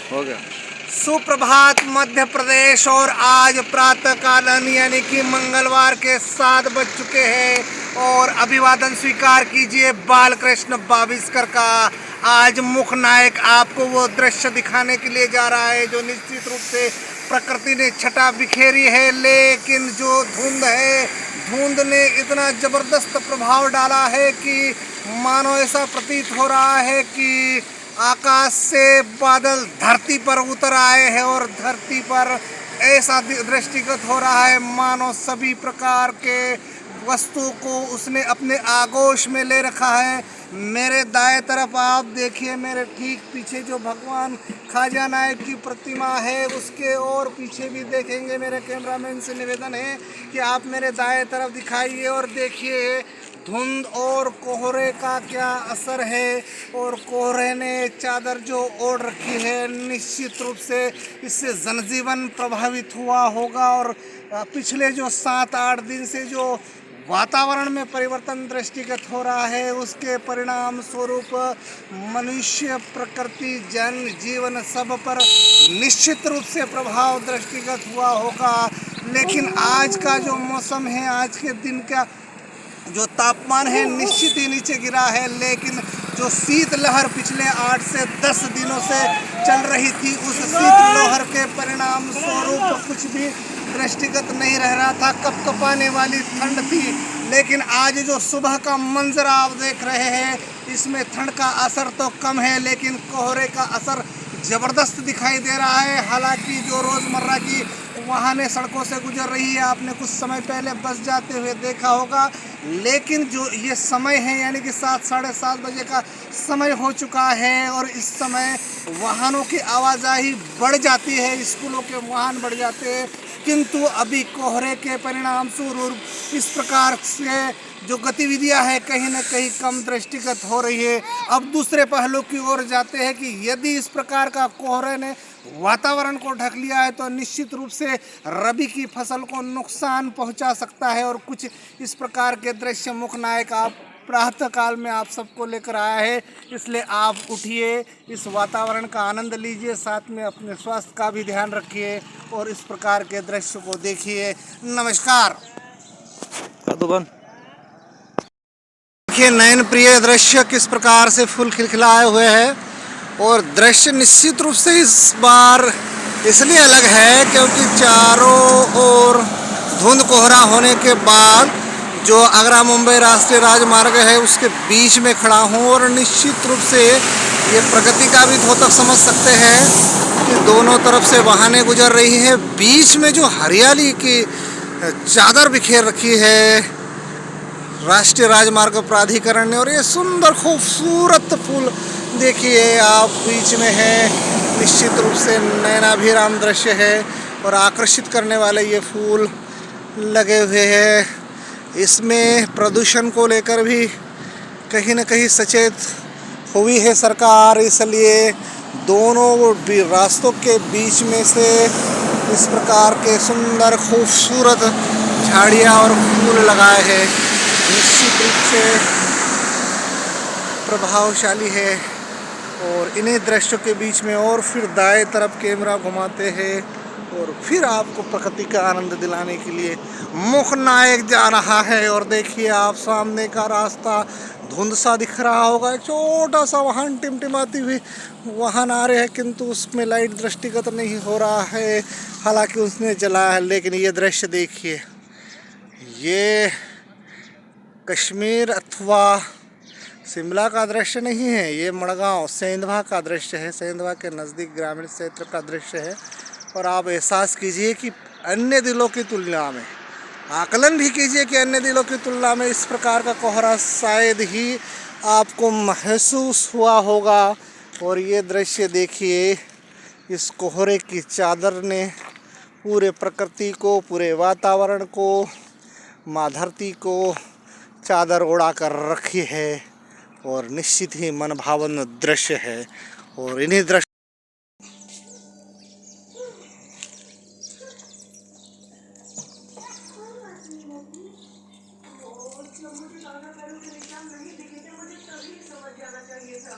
हो गया। सुप्रभात मध्य प्रदेश। और आज प्रातः कालन यानी कि मंगलवार के 7 बज चुके हैं और अभिवादन स्वीकार कीजिए बालकृष्ण बाविस्कर का। आज मुख्य नायक आपको वो दृश्य दिखाने के लिए जा रहा है जो निश्चित रूप से प्रकृति ने छटा बिखेरी है, लेकिन जो धुंध है, धुंध ने इतना जबरदस्त प्रभाव डाला है कि मानो ऐसा प्रतीत हो रहा है कि आकाश से बादल धरती पर उतर आए हैं और धरती पर ऐसा दृष्टिगत हो रहा है मानो सभी प्रकार के वस्तु को उसने अपने आगोश में ले रखा है। मेरे दाएं तरफ आप देखिए, मेरे ठीक पीछे जो भगवान खाजा नायक की प्रतिमा है उसके और पीछे भी देखेंगे। मेरे कैमरामैन से निवेदन है कि आप मेरे दाएं तरफ दिखाइए और देखिए धुंध और कोहरे का क्या असर है। और कोहरे ने चादर जो ओढ़ रखी है, निश्चित रूप से इससे जनजीवन प्रभावित हुआ होगा। और पिछले जो 7-8 दिन से जो वातावरण में परिवर्तन दृष्टिगत हो रहा है उसके परिणाम स्वरूप मनुष्य, प्रकृति, जन जीवन सब पर निश्चित रूप से प्रभाव दृष्टिगत हुआ होगा। लेकिन आज का जो मौसम है, आज के दिन का जो तापमान है निश्चित ही नीचे गिरा है, लेकिन जो शीतलहर पिछले 8 से 10 दिनों से चल रही थी उस शीतलहर के परिणाम स्वरूप कुछ भी दृष्टिगत नहीं रह रहा था, कपकपाने वाली ठंड थी। लेकिन आज जो सुबह का मंजर आप देख रहे हैं इसमें ठंड का असर तो कम है लेकिन कोहरे का असर ज़बरदस्त दिखाई दे रहा है। हालांकि जो रोज़मर्रा की वाहनें सड़कों से गुजर रही है, आपने कुछ समय पहले बस जाते हुए देखा होगा, लेकिन जो ये समय है यानी कि 7-7:30 बजे का समय हो चुका है और इस समय वाहनों की आवाजाही बढ़ जाती है, स्कूलों के वाहन बढ़ जाते हैं, किंतु अभी कोहरे के परिणाम स्वरूप इस प्रकार से जो गतिविधियां हैं कहीं न कहीं कम दृष्टिगत हो रही है। अब दूसरे पहलू की ओर जाते हैं कि यदि इस प्रकार का कोहरे ने वातावरण को ढक लिया है तो निश्चित रूप से रबी की फसल को नुकसान पहुंचा सकता है। और कुछ इस प्रकार के दृश्य मुख्य नायक आप प्रातः काल में आप सबको लेकर आया है, इसलिए आप उठिए, इस वातावरण का आनंद लीजिए, साथ में अपने स्वास्थ्य का भी ध्यान रखिए और इस प्रकार के दृश्य को देखिए। नमस्कार। देखिए नयन प्रिय दृश्य किस प्रकार से फूल खिलखिलाए हुए हैं और दृश्य निश्चित रूप से इस बार इसलिए अलग है क्योंकि चारों ओर धुंध कोहरा होने के बाद जो आगरा मुंबई राष्ट्रीय राजमार्ग है उसके बीच में खड़ा हूँ और निश्चित रूप से ये प्रकृति का भी द्योतक समझ सकते हैं कि दोनों तरफ से वाहनें गुजर रही हैं, बीच में जो हरियाली की चादर बिखेर रखी है राष्ट्रीय राजमार्ग प्राधिकरण ने। और ये सुंदर खूबसूरत फूल देखिए आप बीच में है, निश्चित रूप से नयनाभिराम दृश्य है और आकर्षित करने वाले ये फूल लगे हुए हैं। इसमें प्रदूषण को लेकर भी कहीं न कहीं सचेत हुई है सरकार, इसलिए दोनों रास्तों के बीच में से इस प्रकार के सुंदर खूबसूरत झाड़ियाँ और फूल लगाए हैं, निश्चित रूप से प्रभावशाली है। और इन्हीं दृश्यों के बीच में और फिर दाएं तरफ कैमरा घुमाते हैं और फिर आपको प्रकृति का आनंद दिलाने के लिए मुख्य नायक जा रहा है। और देखिए आप सामने का रास्ता धुंध सा दिख रहा होगा, एक छोटा सा वाहन टिमटिमाती हुई वाहन आ रहे हैं किंतु उसमें लाइट दृष्टिगत नहीं हो रहा है, हालांकि उसने जलाया है। लेकिन ये दृश्य देखिए, ये कश्मीर अथवा शिमला का दृश्य नहीं है, ये मड़गांव सेंधवा का दृश्य है, सेंधवा के नज़दीक ग्रामीण क्षेत्र का दृश्य है। और आप एहसास कीजिए कि अन्य जिलों की तुलना में, आकलन भी कीजिए कि अन्य जिलों की तुलना में इस प्रकार का कोहरा शायद ही आपको महसूस हुआ होगा। और ये दृश्य देखिए, इस कोहरे की चादर ने पूरे प्रकृति को, पूरे वातावरण को, माँ धरती को चादर ओढ़ा कर रखी है और निश्चित ही मन भावन दृश्य है। और इन्हीं दृश्य मुझे नहीं दिखे थे, मुझे तभी समझ जाना चाहिए था।